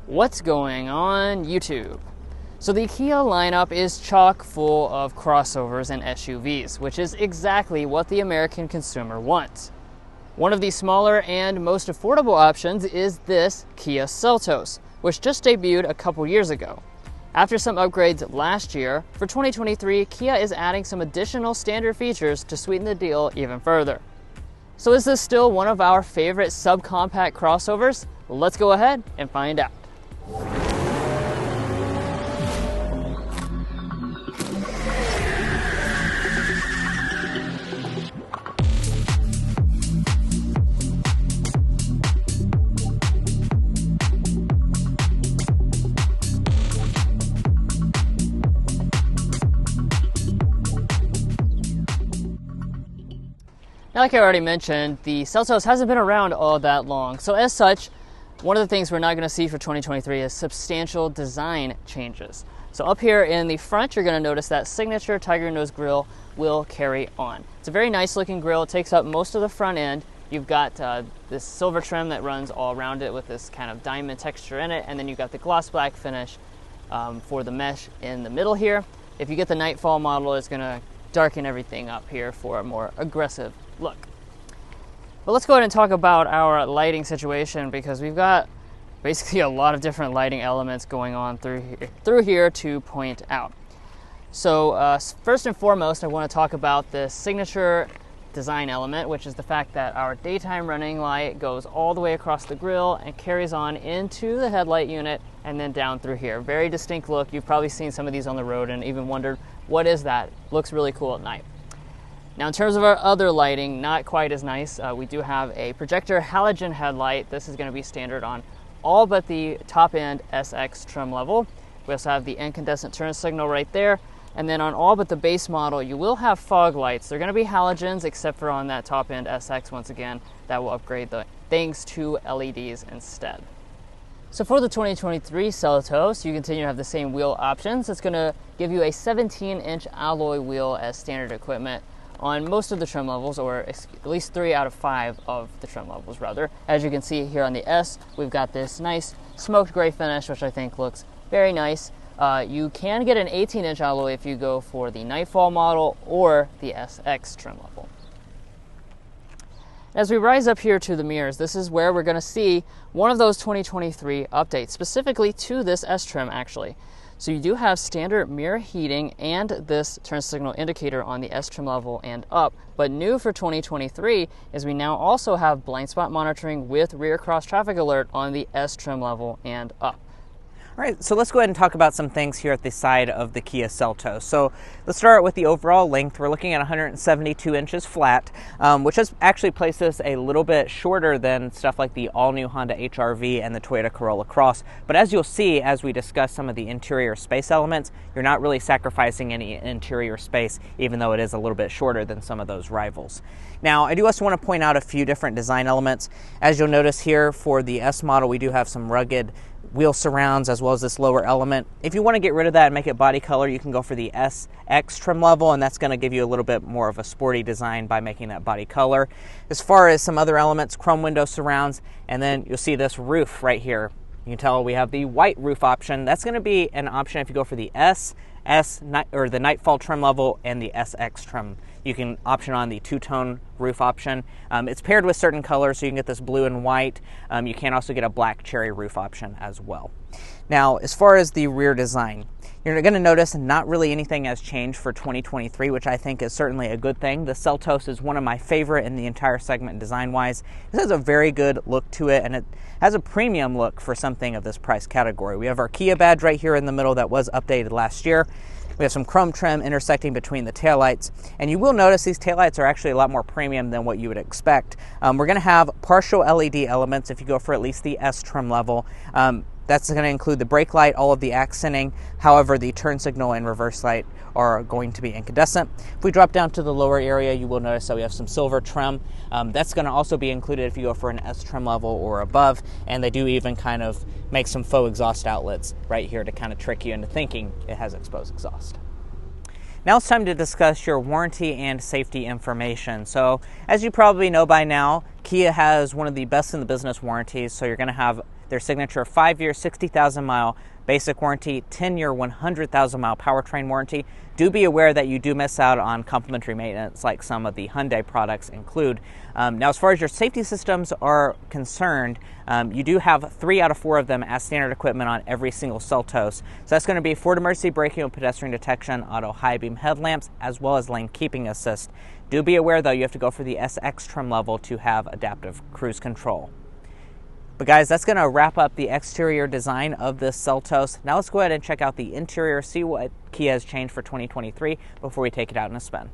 What's going on YouTube? So the Kia lineup is chock full of crossovers and SUVs, which is exactly what the American consumer wants. One of the smaller and most affordable options is this Kia Seltos, which just debuted a couple years ago. After some upgrades last year, for 2023, Kia is adding some additional standard features to sweeten the deal even further. So is this still one of our favorite subcompact crossovers? Let's go ahead and find out. Now, like I already mentioned, the Seltos hasn't been around all that long. So as such, one of the things we're not going to see for 2023 is substantial design changes. So up here in the front, you're going to notice that signature tiger nose grille will carry on. It's a very nice looking grille. It takes up most of the front end. You've got this silver trim that runs all around it with this kind of diamond texture in it. And then you've got the gloss black finish for the mesh in the middle here. If you get the Nightfall model, it's going to darken everything up here for a more aggressive look. But let's go ahead and talk about our lighting situation, because we've got basically a lot of different lighting elements going on through here to point out. So first and foremost, I want to talk about the signature design element, which is the fact that our daytime running light goes all the way across the grille and carries on into the headlight unit and then down through here. Very distinct look. You've probably seen some of these on the road and even wondered, what is that? Looks really cool at night. Now, in terms of our other lighting, not quite as nice. We do have a projector halogen headlight. This is going to be standard on all but the top-end SX trim level. We also have the incandescent turn signal right there. And then on all but the base model, you will have fog lights. They're going to be halogens, except for on that top-end SX, once again, that will upgrade the things to LEDs instead. So for the 2023 Seltos, you continue to have the same wheel options. It's going to give you a 17-inch alloy wheel as standard equipment on most of the trim levels, or at least 3 out of 5 of the trim levels, rather. As you can see here on the S, we've got this nice smoked gray finish, which I think looks very nice. You can get an 18-inch alloy if you go for the Nightfall model or the SX trim level. As we rise up here to the mirrors, this is where we're going to see one of those 2023 updates, specifically to this S trim actually. So you do have standard mirror heating and this turn signal indicator on the S trim level and up, but new for 2023 is we now also have blind spot monitoring with rear cross traffic alert on the S trim level and up. All right, so let's go ahead and talk about some things here at the side of the Kia Seltos. So let's start with the overall length. We're looking at 172 inches flat, which has actually placed us a little bit shorter than stuff like the all-new Honda HR-V and the Toyota Corolla Cross. But as you'll see, as we discuss some of the interior space elements, you're not really sacrificing any interior space, even though it is a little bit shorter than some of those rivals. Now, I do also want to point out a few different design elements. As you'll notice here, for the S model, we do have some rugged wheel surrounds as well as this lower element. If you want to get rid of that and make it body color, you can go for the SX trim level, and that's going to give you a little bit more of a sporty design by making that body color. As far as some other elements, chrome window surrounds, and then you'll see this roof right here. You can tell we have the white roof option. That's going to be an option if you go for the or the Nightfall trim level and the SX trim. You can option on the two-tone roof option. It's paired with certain colors, so you can get this blue and white. You can also get a black cherry roof option as well. Now, as far as the rear design, you're going to notice not really anything has changed for 2023, which I think is certainly a good thing. The Seltos is one of my favorite in the entire segment design-wise. This has a very good look to it, and it has a premium look for something of this price category. We have our Kia badge right here in the middle that was updated last year. We have some chrome trim intersecting between the taillights, and you will notice these taillights are actually a lot more premium than what you would expect. We're going to have partial LED elements if you go for at least the S trim level. That's going to include the brake light, all of the accenting. However, the turn signal and reverse light are going to be incandescent. If we drop down to the lower area, you will notice that we have some silver trim. That's going to also be included if you go for an S trim level or above, and they do even kind of make some faux exhaust outlets right here to kind of trick you into thinking it has exposed exhaust. Now it's time to discuss your warranty and safety information. So as you probably know by now, Kia has one of the best in the business warranties, so you're going to have their signature 5-year, 60,000 mile basic warranty, 10-year, 100,000 mile powertrain warranty. Do be aware that you do miss out on complimentary maintenance like some of the Hyundai products include. Now, as far as your safety systems are concerned, you do have 3 out of 4 of them as standard equipment on every single Seltos. So that's going to be forward emergency braking and pedestrian detection, auto high beam headlamps, as well as lane keeping assist. Do be aware, though, you have to go for the SX trim level to have adaptive cruise control. But guys, that's going to wrap up the exterior design of this Seltos. Now let's go ahead and check out the interior, see what Kia has changed for 2023 before we take it out in a spin.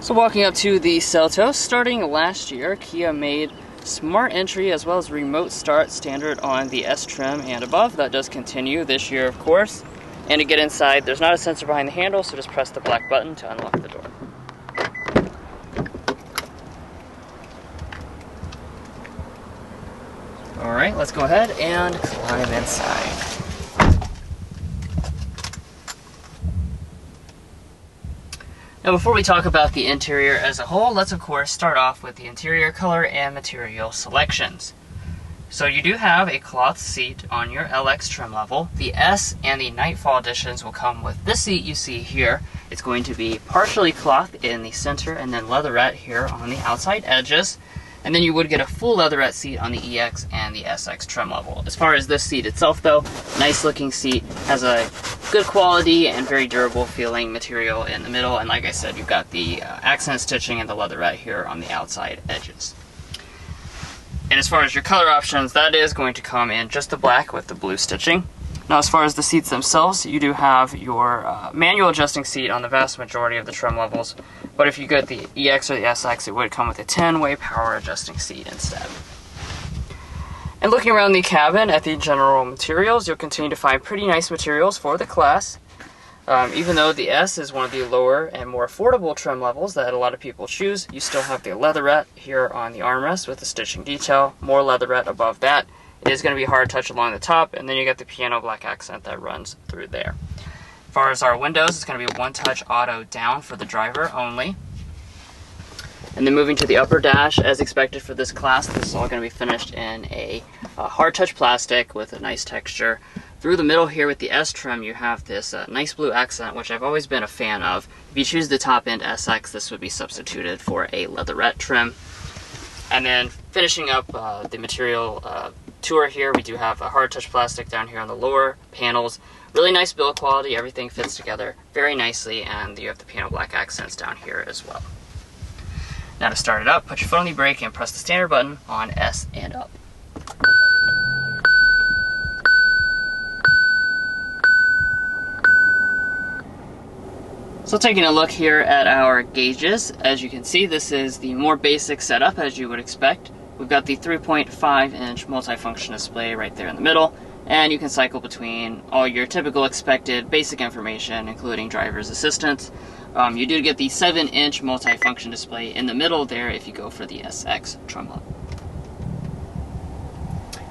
So walking up to the Seltos, starting last year, Kia made Smart Entry as well as Remote Start standard on the S trim and above. That does continue this year, of course. And to get inside, there's not a sensor behind the handle, so just press the black button to unlock the door. Alright, let's go ahead and climb inside. Now before we talk about the interior as a whole, let's of course start off with the interior color and material selections. So you do have a cloth seat on your LX trim level. The S and the Nightfall editions will come with this seat you see here. It's going to be partially cloth in the center and then leatherette here on the outside edges. And then you would get a full leatherette seat on the EX and the SX trim level. As far as this seat itself though, nice looking seat, has a good quality and very durable feeling material in the middle. And like I said, you've got the accent stitching and the leatherette here on the outside edges. And as far as your color options, that is going to come in just the black with the blue stitching. Now as far as the seats themselves, you do have your manual adjusting seat on the vast majority of the trim levels, but if you get the EX or the SX, it would come with a 10-way power adjusting seat instead. And looking around the cabin at the general materials, you'll continue to find pretty nice materials for the class. Even though the S is one of the lower and more affordable trim levels that a lot of people choose, you still have the leatherette here on the armrest with the stitching detail, more leatherette above that. It is going to be hard touch along the top, and then you get the piano black accent that runs through there. As far as our windows, it's going to be one touch auto down for the driver only. And then moving to the upper dash, as expected for this class, this is all going to be finished in a hard touch plastic with a nice texture. Through the middle here with the S trim, you have this nice blue accent, which I've always been a fan of. If you choose the top end SX, this would be substituted for a leatherette trim. And then finishing up the material tour here, we do have a hard touch plastic down here on the lower panels. Really nice build quality, everything fits together very nicely, and you have the piano black accents down here as well. Now to start it up, put your foot on the brake and press the standard button on S and up. So taking a look here at our gauges, as you can see, this is the more basic setup as you would expect. We've got the 3.5-inch multifunction display right there in the middle, and you can cycle between all your typical expected basic information, including driver's assistance. You do get the 7-inch multifunction display in the middle there if you go for the SX trim level.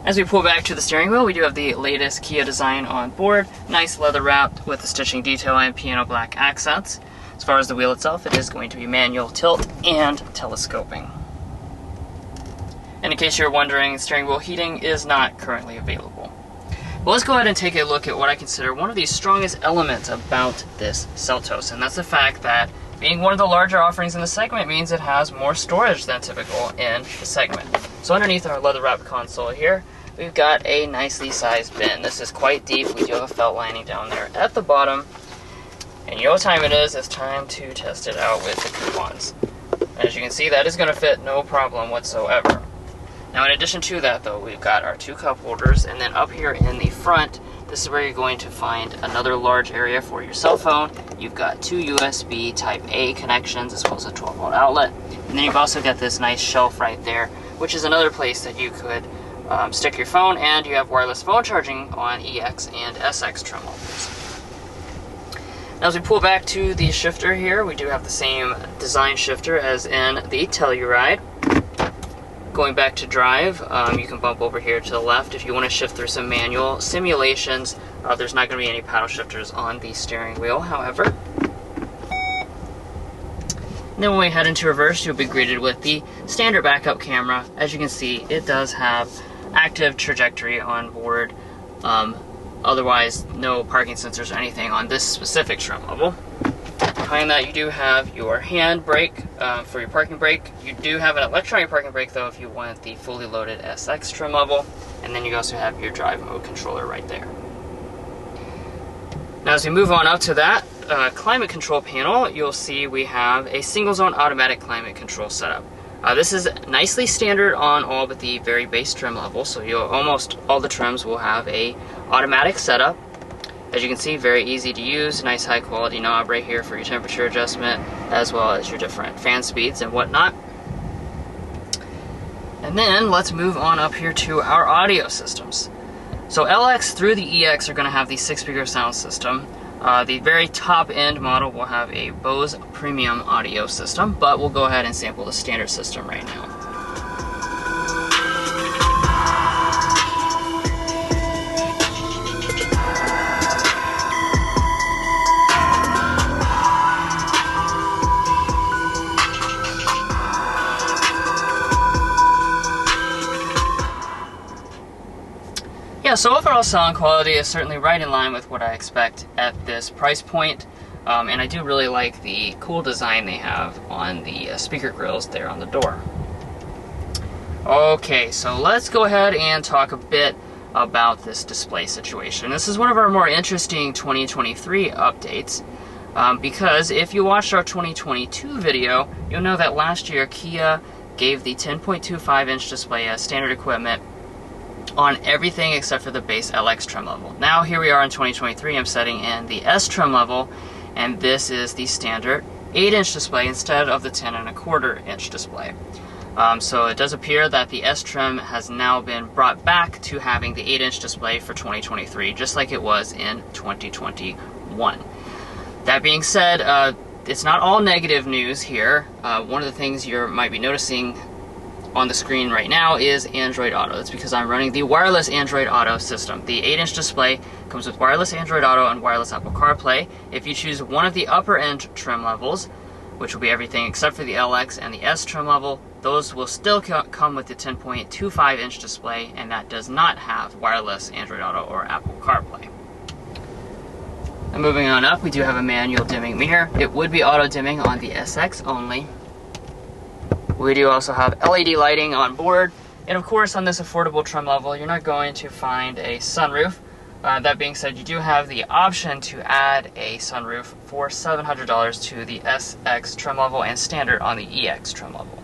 As we pull back to the steering wheel, we do have the latest Kia design on board. Nice leather wrapped with the stitching detail and piano black accents. As far as the wheel itself, it is going to be manual tilt and telescoping. And in case you're wondering, steering wheel heating is not currently available. Well, let's go ahead and take a look at what I consider one of the strongest elements about this Seltos, and that's the fact that being one of the larger offerings in the segment means it has more storage than typical in the segment. So underneath our leather-wrapped console here, we've got a nicely sized bin. This is quite deep. We do have a felt lining down there at the bottom. And you know what time it is? It's time to test it out with the coupons. As you can see, that is going to fit no problem whatsoever. Now in addition to that though, we've got our 2 cup holders, and then up here in the front, this is where you're going to find another large area for your cell phone. You've got 2 USB Type A connections as well as a 12-volt outlet. And then you've also got this nice shelf right there, which is another place that you could stick your phone, and you have wireless phone charging on EX and SX trim levels. Now as we pull back to the shifter here, we do have the same design shifter as in the Telluride. Going back to drive, you can bump over here to the left if you want to shift through some manual simulations. There's not going to be any paddle shifters on the steering wheel, however. And then when we head into reverse, you'll be greeted with the standard backup camera. As you can see, it does have active trajectory on board. Otherwise, no parking sensors or anything on this specific trim level. Behind that, you do have your hand brake for your parking brake. You do have an electronic parking brake, though, if you want the fully loaded SX trim level. And then you also have your drive mode controller right there. Now, as we move on up to that climate control panel, you'll see we have a single zone automatic climate control setup. This is nicely standard on all but the very base trim level, so almost all the trims will have a automatic setup. As you can see, very easy to use, nice high quality knob right here for your temperature adjustment, as well as your different fan speeds and whatnot. And then let's move on up here to our audio systems. So LX through the EX are going to have the 6-speaker sound system. The very top end model will have a Bose premium audio system, but we'll go ahead and sample the standard system right now. Yeah, so overall sound quality is certainly right in line with what I expect at this price point. And I do really like the cool design they have on the speaker grills there on the door. Okay, so let's go ahead and talk a bit about this display situation. This is one of our more interesting 2023 updates. Because if you watched our 2022 video, you'll know that last year Kia gave the 10.25-inch display as standard equipment on everything except for the base LX trim level. Now here we are in 2023, I'm setting in the S trim level, and this is the standard 8-inch display instead of the 10.25-inch display. So it does appear that the S trim has now been brought back to having the 8-inch display for 2023, just like it was in 2021. That being said, it's not all negative news here. One of the things you might be noticing on the screen right now is Android Auto. That's because I'm running the wireless Android Auto system. The 8-inch display comes with wireless Android Auto and wireless Apple CarPlay. If you choose one of the upper end trim levels, which will be everything except for the LX and the S trim level, those will still come with the 10.25-inch display, and that does not have wireless Android Auto or Apple CarPlay. And moving on up, we do have a manual dimming mirror. It would be auto dimming on the SX only. We do also have LED lighting on board, and of course on this affordable trim level you're not going to find a sunroof. That being said, you do have the option to add a sunroof for $700 to the SX trim level and standard on the EX trim level.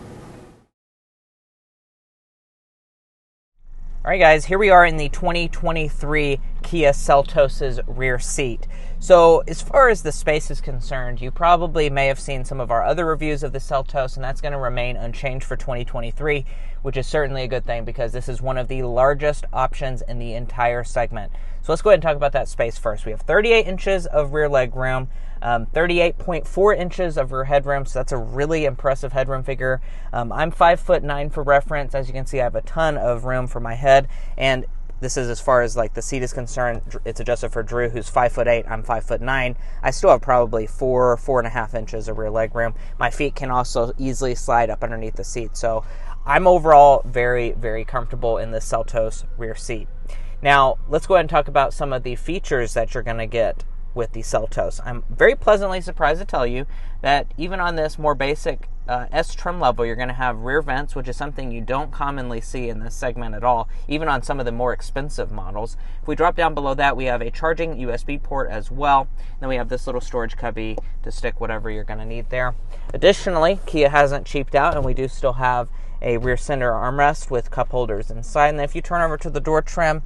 All right, guys, here we are in the 2023 Kia Seltos' rear seat. So as far as the space is concerned, you probably may have seen some of our other reviews of the Seltos, and that's going to remain unchanged for 2023, which is certainly a good thing because this is one of the largest options in the entire segment. So let's go ahead and talk about that space first. We have 38 inches of rear leg room, 38.4 inches of rear headroom, so that's a really impressive headroom figure. I'm 5'9" for reference. As you can see, I have a ton of room for my head, and this is as far as like the seat is concerned. It's adjusted for Drew, who's 5'8". I'm 5'9". I still have probably 4.5 inches of rear leg room. My feet can also easily slide up underneath the seat, so I'm overall very, very comfortable in the Seltos rear seat. Now, let's go ahead and talk about some of the features that you're going to get with the Seltos. I'm very pleasantly surprised to tell you that even on this more basic S trim level, you're going to have rear vents, which is something you don't commonly see in this segment at all, even on some of the more expensive models. If we drop down below that, we have a charging USB port as well. Then we have this little storage cubby to stick whatever you're going to need there. Additionally, Kia hasn't cheaped out, and we do still have a rear center armrest with cup holders inside. And then if you turn over to the door trim,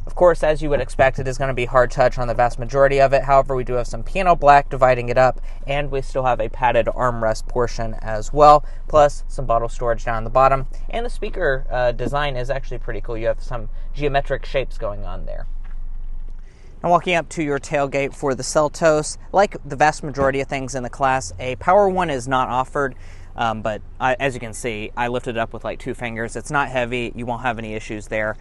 of course, as you would expect, it is going to be hard touch on the vast majority of it. However, we do have some piano black dividing it up, and we still have a padded armrest portion as well, plus some bottle storage down the bottom. And the speaker design is actually pretty cool. You have some geometric shapes going on there. Now, walking up to your tailgate for the Seltos, like the vast majority of things in the class, a Power 1 is not offered. But as you can see, I lifted it up with like 2 fingers. It's not heavy. You won't have any issues there.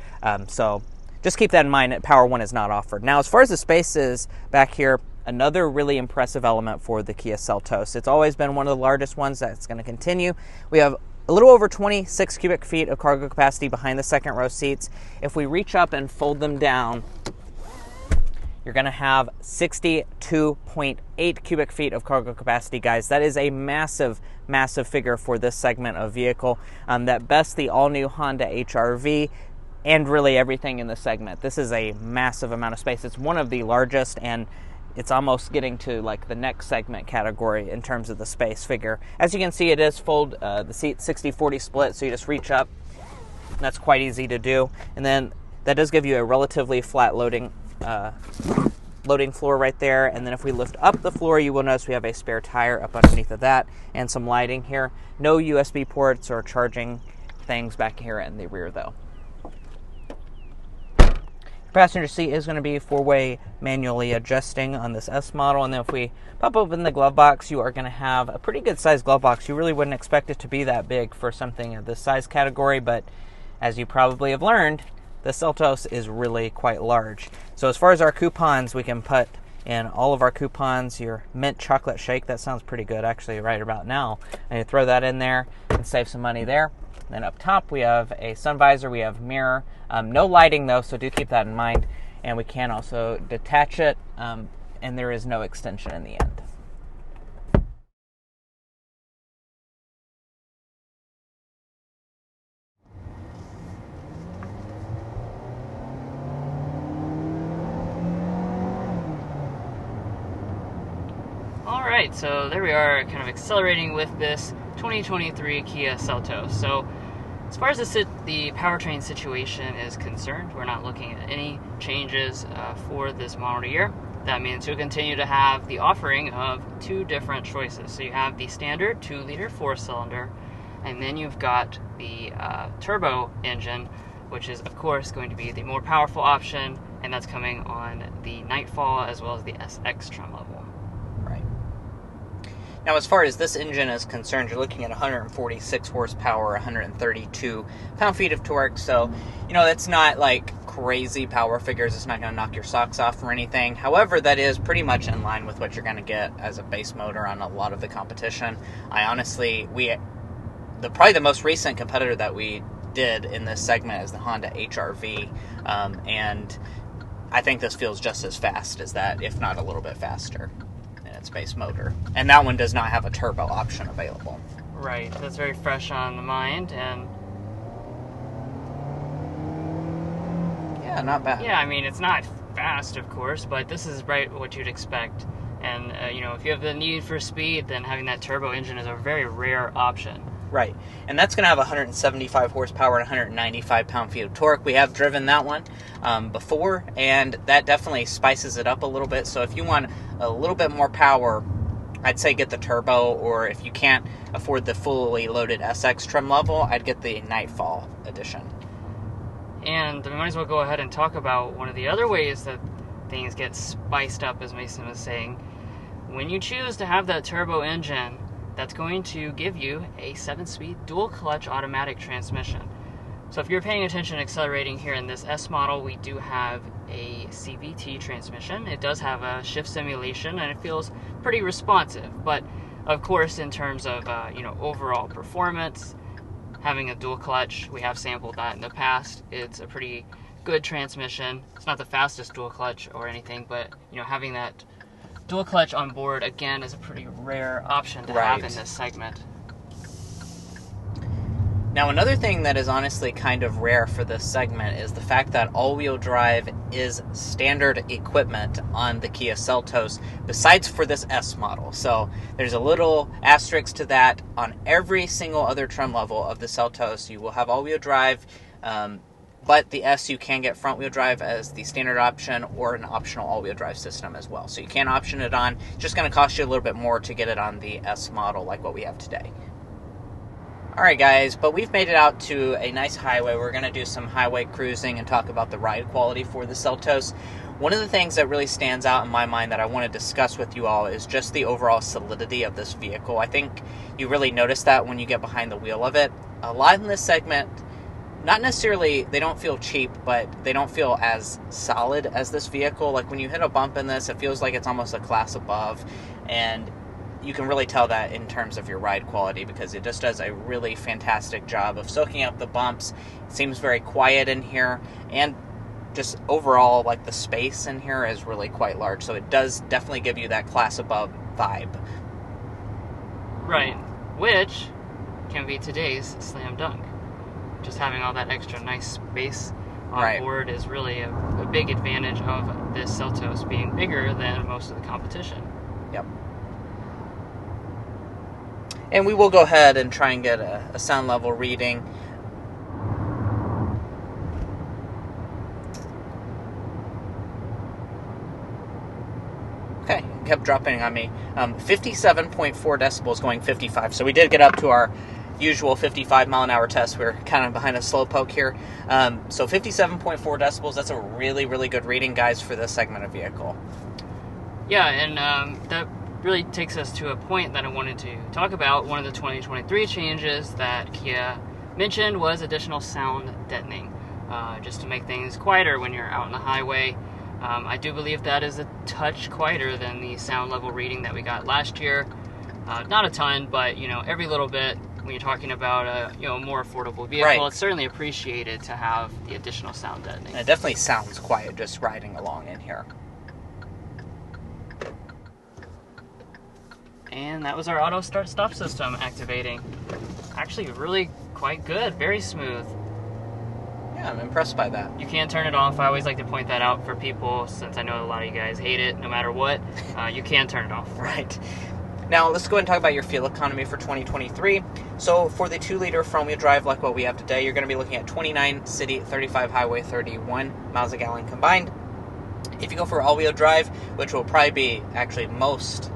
So just keep that in mind that Power 1 is not offered. Now, as far as the space is back here, another really impressive element for the Kia Seltos. It's always been one of the largest ones. That's going to continue. We have a little over 26 cubic feet of cargo capacity behind the second row seats. If we reach up and fold them down, you're going to have 62.8 cubic feet of cargo capacity, guys. That is a massive, massive figure for this segment of vehicle. That bests the all-new Honda HR-V and really everything in the segment. This is a massive amount of space. It's one of the largest, and it's almost getting to like the next segment category in terms of the space figure. As you can see, it is the seat 60-40 split, so you just reach up. That's quite easy to do. And then that does give you a relatively flat loading floor right there. And then if we lift up the floor, you will notice we have a spare tire up underneath of that and some lighting here. No USB ports or charging things back here in the rear though. Passenger seat is going to be four-way manually adjusting on this S model, and then if we pop open the glove box, you are going to have a pretty good sized glove box. You really wouldn't expect it to be that big for something of this size category, but as you probably have learned, the Seltos is really quite large. So as far as our coupons, we can put in all of our coupons. Your mint chocolate shake, that sounds pretty good actually right about now, and you throw that in there and save some money there. Then up top we have a sun visor, we have mirror, no lighting though, so do keep that in mind. And we can also detach it, and there is no extension in the end. Alright, so there we are, kind of accelerating with this 2023 Kia Seltos. So as far as the powertrain situation is concerned, we're not looking at any changes for this model year. That means you'll continue to have the offering of two different choices. So you have the standard 2-liter 4-cylinder, and then you've got the turbo engine, which is of course going to be the more powerful option, and that's coming on the Nightfall as well as the SX trim level. Now, as far as this engine is concerned, you're looking at 146 horsepower, 132 pound-feet of torque. So, that's not like crazy power figures. It's not going to knock your socks off or anything. However, that is pretty much in line with what you're going to get as a base motor on a lot of the competition. Probably the most recent competitor that we did in this segment is the Honda HR-V, and I think this feels just as fast as that, if not a little bit faster. Its base motor, and that one does not have a turbo option available. Right, that's very fresh on the mind, and yeah, not bad. Yeah, I mean, it's not fast, of course, but this is right what you'd expect. And if you have the need for speed, then having that turbo engine is a very rare option. Right, and that's going to have 175 horsepower and 195 pound-feet of torque. We have driven that one before, and that definitely spices it up a little bit. So if you want a little bit more power, I'd say get the turbo, or if you can't afford the fully loaded SX trim level, I'd get the Nightfall edition. And we might as well go ahead and talk about one of the other ways that things get spiced up, as Mason was saying. When you choose to have that turbo engine, that's going to give you a 7-speed dual-clutch automatic transmission. So if you're paying attention accelerating here in this S model, we do have a CVT transmission. It does have a shift simulation, and it feels pretty responsive. But of course, in terms of overall performance, having a dual clutch, we have sampled that in the past. It's a pretty good transmission. It's not the fastest dual clutch or anything, but having that dual clutch on board, again, is a pretty rare option to have in this segment. Now, another thing that is honestly kind of rare for this segment is the fact that all-wheel drive is standard equipment on the Kia Seltos, besides for this S model. So there's a little asterisk to that. On every single other trim level of the Seltos, you will have all-wheel drive, but the S, you can get front-wheel drive as the standard option, or an optional all-wheel drive system as well. So you can option it on. It's just going to cost you a little bit more to get it on the S model like what we have today. Alright guys, but we've made it out to a nice highway. We're going to do some highway cruising and talk about the ride quality for the Seltos. One of the things that really stands out in my mind that I want to discuss with you all is just the overall solidity of this vehicle. I think you really notice that when you get behind the wheel of it. A lot in this segment, not necessarily, they don't feel cheap, but they don't feel as solid as this vehicle. Like when you hit a bump in this, it feels like it's almost a class above, and you can really tell that in terms of your ride quality, because it just does a really fantastic job of soaking up the bumps. It seems very quiet in here, and just overall, like, the space in here is really quite large, so it does definitely give you that class above vibe. Right, which can be today's slam dunk. Just having all that extra nice space on board is really a big advantage of this Seltos being bigger than most of the competition. Yep. And we will go ahead and try and get a sound level reading. Okay, it kept dropping on me. 57.4 decibels going 55. So we did get up to our usual 55 mile an hour test. We're kind of behind a slow poke here. So 57.4 decibels, that's a really, really good reading, guys, for this segment of vehicle. Yeah, and that really takes us to a point that I wanted to talk about. One of the 2023 changes that Kia mentioned was additional sound deadening, just to make things quieter when you're out on the highway. I do believe that is a touch quieter than the sound level reading that we got last year. Not a ton, but every little bit when you're talking about a more affordable vehicle, it's certainly appreciated to have the additional sound deadening. And it definitely sounds quiet just riding along in here. And that was our auto start stop system activating. Actually really quite good, very smooth. Yeah, I'm impressed by that. You can turn it off. I always like to point that out for people, since I know a lot of you guys hate it no matter what. You can turn it off. Right. Now, let's go ahead and talk about your fuel economy for 2023. So, for the 2-liter front-wheel drive like what we have today, you're going to be looking at 29 city, 35 highway, 31 miles a gallon combined. If you go for all-wheel drive, which will probably be actually most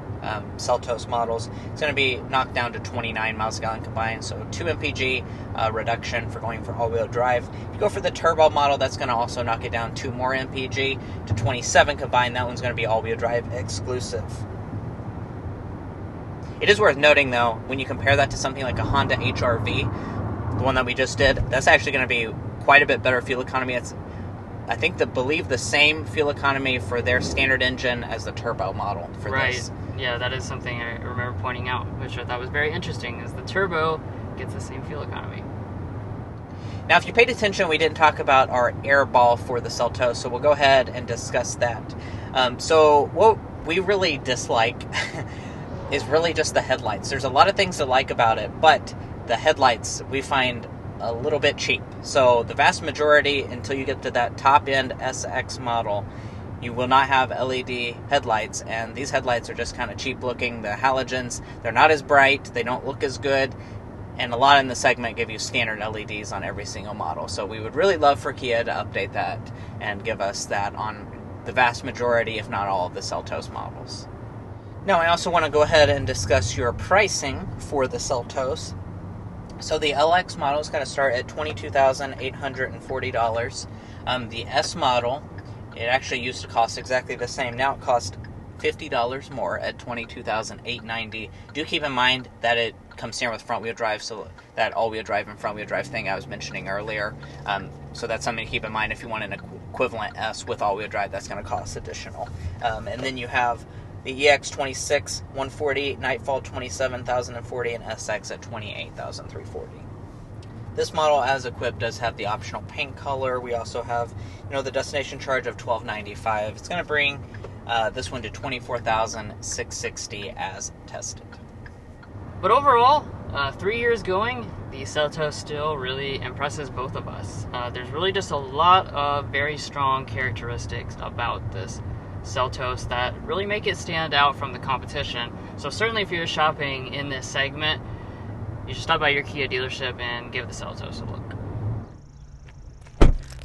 Seltos models, it's going to be knocked down to 29 miles a gallon combined, so 2 mpg reduction for going for all-wheel drive. If you go for the turbo model, that's going to also knock it down 2 more mpg to 27 combined. That one's going to be all-wheel drive exclusive. It is worth noting, though, when you compare that to something like a Honda HR-V, the one that we just did, that's actually going to be quite a bit better fuel economy. It's, I think, believe the same fuel economy for their standard engine as the turbo model for this. Yeah, that is something I remember pointing out, which I thought was very interesting, is the turbo gets the same fuel economy. Now, if you paid attention, we didn't talk about our air ball for the Seltos, so we'll go ahead and discuss that. So what we really dislike is really just the headlights. There's a lot of things to like about it, but the headlights we find a little bit cheap. So the vast majority, until you get to that top-end SX model, you will not have LED headlights, and these headlights are just kind of cheap looking. The halogens, they're not as bright, they don't look as good, and a lot in the segment give you standard LEDs on every single model. So we would really love for Kia to update that and give us that on the vast majority, if not all, of the Seltos models. Now, I also want to go ahead and discuss your pricing for the Seltos. So the LX model is going to start at $22,840. The S model, it actually used to cost exactly the same. Now it costs $50 more at $22,890. Do keep in mind that it comes here with front-wheel drive, so that all-wheel drive and front-wheel drive thing I was mentioning earlier. So that's something to keep in mind. If you want an equivalent S with all-wheel drive, that's going to cost additional. And then you have the EX26 140, Nightfall 27,040, and SX at 28,340. This model, as equipped, does have the optional paint color. We also have, the destination charge of $1,295. It's going to bring this one to $24,660 as tested. But overall, 3 years going, the Seltos still really impresses both of us. There's really just a lot of very strong characteristics about this Seltos that really make it stand out from the competition. So certainly if you're shopping in this segment, you should stop by your Kia dealership and give the Seltos a look.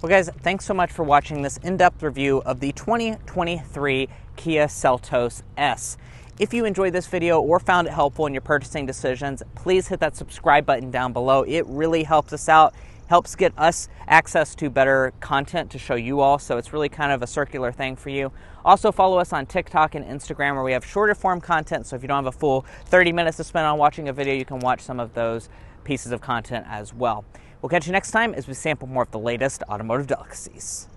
Well, guys, thanks so much for watching this in-depth review of the 2023 Kia Seltos S. If you enjoyed this video or found it helpful in your purchasing decisions, please hit that subscribe button down below. It really helps us out, helps get us access to better content to show you all, so it's really kind of a circular thing for you. Also, follow us on TikTok and Instagram, where we have shorter form content, so if you don't have a full 30 minutes to spend on watching a video, you can watch some of those pieces of content as well. We'll catch you next time as we sample more of the latest automotive delicacies.